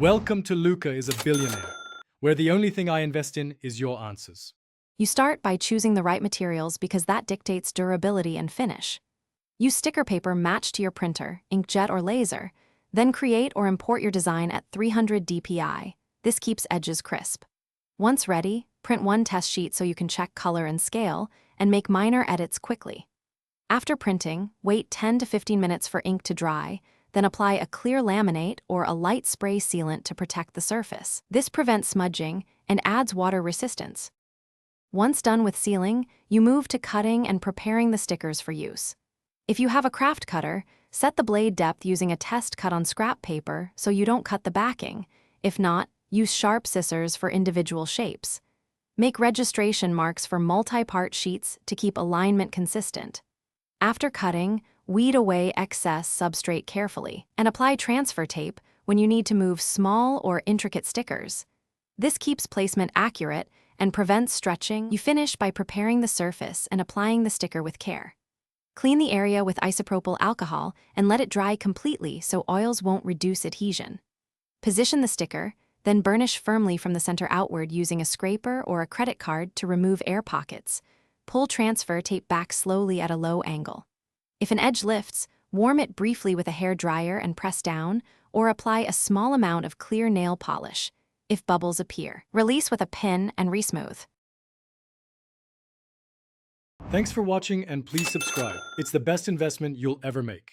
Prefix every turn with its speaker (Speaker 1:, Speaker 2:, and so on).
Speaker 1: Welcome to Luca is a Billionaire, where the only thing I invest in is your answers.
Speaker 2: You start by choosing the right materials because that dictates durability and finish. Use sticker paper matched to your printer, inkjet or laser, then create or import your design at 300 dpi. This keeps edges crisp. Once ready, print one test sheet so you can check color and scale, and make minor edits quickly. After printing, wait 10 to 15 minutes for ink to dry, then apply a clear laminate or a light spray sealant to protect the surface. This prevents smudging and adds water resistance. Once done with sealing, you move to cutting and preparing the stickers for use. If you have a craft cutter, set the blade depth using a test cut on scrap paper so you don't cut the backing. If not, use sharp scissors for individual shapes. Make registration marks for multi-part sheets to keep alignment consistent. After cutting, weed away excess substrate carefully and apply transfer tape when you need to move small or intricate stickers. This keeps placement accurate and prevents stretching. You finish by preparing the surface and applying the sticker with care. Clean the area with isopropyl alcohol and let it dry completely so oils won't reduce adhesion. Position the sticker, then burnish firmly from the center outward using a scraper or a credit card to remove air pockets. Pull transfer tape back slowly at a low angle. If an edge lifts, warm it briefly with a hair dryer and press down, or apply a small amount of clear nail polish. If bubbles appear, release with a pin and resmooth.
Speaker 1: Thanks for watching and please subscribe. It's the best investment you'll ever make.